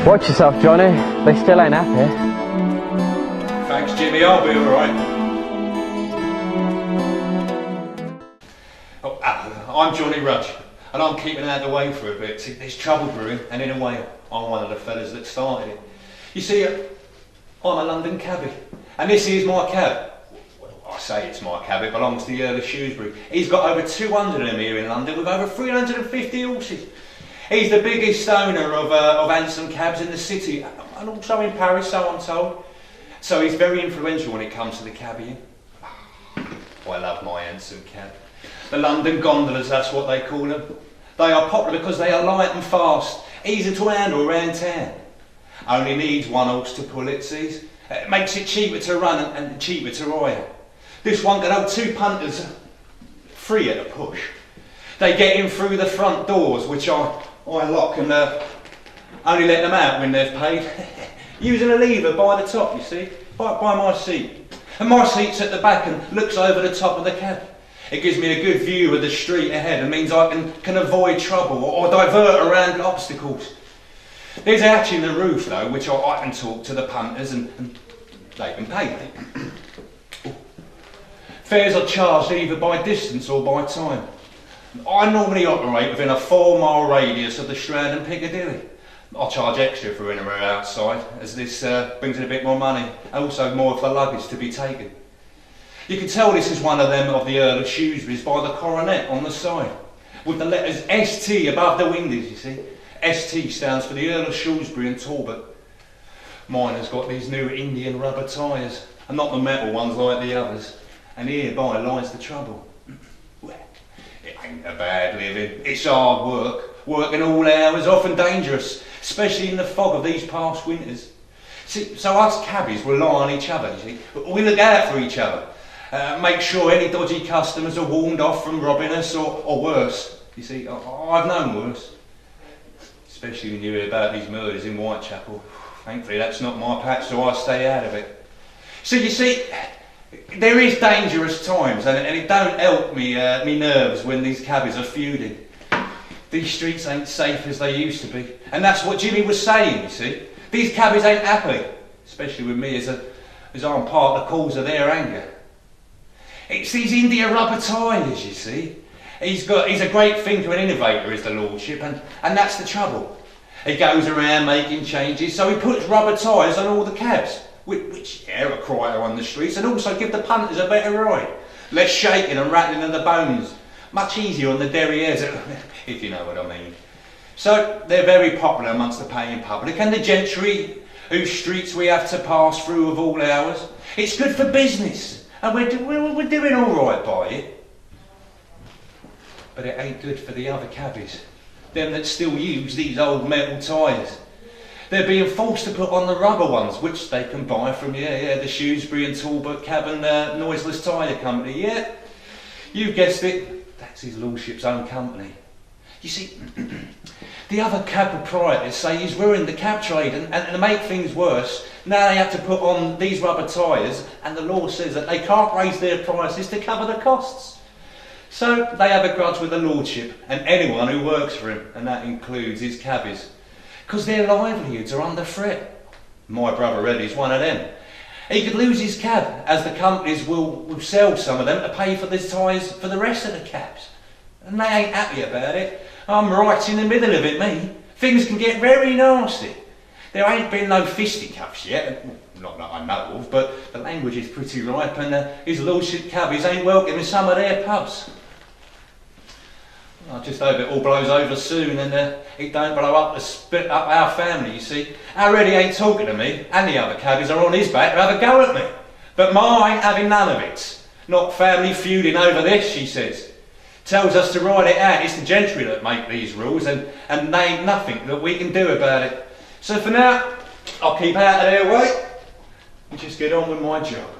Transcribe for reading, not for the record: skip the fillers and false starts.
Watch yourself, Johnny. They still ain't happy. Thanks, Jimmy. I'll be alright. I'm Johnny Rudge, and I'm keeping out of the way for a bit. See, there's trouble brewing, and in a way, I'm one of the fellas that started it. You see, I'm a London cabbie, and this is my cab. Well, I say it's my cab, it belongs to the Earl of Shrewsbury. He's got over 200 of them here in London, with over 350 horses. He's the biggest owner of hansom cabs in the city, and also in Paris, so I'm told. So he's very influential when it comes to the cabbieing. I love my hansom cab. The London gondolas, that's what they call them. They are popular because they are light and fast, easy to handle around town. Only needs one horse to pull it, sees. It makes it cheaper to run and cheaper to hire. This one can hold 2 punters free at a push. They get in through the front doors, which I lock and only let them out when they've paid. Using a lever by the top, you see, by my seat. And my seat's at the back and looks over the top of the cab. It gives me a good view of the street ahead and means I can avoid trouble or divert around obstacles. There's a hatch in the roof though, which I can talk to the punters and they can pay me. Fares are charged either by distance or by time. I normally operate within a 4-mile radius of the Strand and Piccadilly. I'll charge extra for in or outside, as this brings in a bit more money, and also more for luggage to be taken. You can tell this is one of them of the Earl of Shrewsbury's by the coronet on the side, with the letters ST above the windows, you see. ST stands for the Earl of Shrewsbury and Talbot. Mine has got these new Indian rubber tyres, and not the metal ones like the others, and hereby lies the trouble. It ain't a bad living, it's hard work, working all hours, often dangerous, especially in the fog of these past winters. See, so us cabbies rely on each other, you see. We look out for each other, make sure any dodgy customers are warned off from robbing us or worse. You see, I've known worse, especially when you hear about these murders in Whitechapel. Thankfully that's not my patch, so I stay out of it. So you see, there is dangerous times, and it don't help me nerves when these cabbies are feuding. These streets ain't safe as they used to be, and that's what Jimmy was saying, you see. These cabbies ain't happy, especially with me as I'm part of the cause of their anger. It's these India rubber tyres, you see. He's a great thinker and innovator, is the lordship, and that's the trouble. He goes around making changes, so he puts rubber tyres on all the cabs, which are quieter on the streets, and also give the punters a better ride. Less shaking and rattling of the bones. Much easier on the derrieres, if you know what I mean. So they're very popular amongst the paying public and the gentry whose streets we have to pass through of all hours. It's good for business, and we're doing all right by it. But it ain't good for the other cabbies, them that still use these old metal tyres. They're being forced to put on the rubber ones, which they can buy from, the Shrewsbury and Talbot Cab and Noiseless Tyre Company, yeah. You guessed it, that's his lordship's own company. You see, the other cab proprietors say he's ruined the cab trade, and to make things worse, now they have to put on these rubber tyres, and the law says that they can't raise their prices to cover the costs. So they have a grudge with the lordship and anyone who works for him, and that includes his cabbies, because their livelihoods are under threat. My brother Eddie's one of them. He could lose his cab, as the companies will sell some of them to pay for the tyres for the rest of the cabs. And they ain't happy about it. I'm right in the middle of it, me. Things can get very nasty. There ain't been no fisticuffs yet, not that I know of, but the language is pretty ripe, and his lordship cabbies ain't welcome in some of their pubs. I just hope it all blows over soon and it don't blow up to split up our family, you see. Our Eddie ain't talking to me, and the other cabbies are on his back to have a go at me. But Ma ain't having none of it. Not family feuding over this, she says. Tells us to ride it out. It's the gentry that make these rules, and there ain't nothing that we can do about it. So for now, I'll keep out of their way and just get on with my job.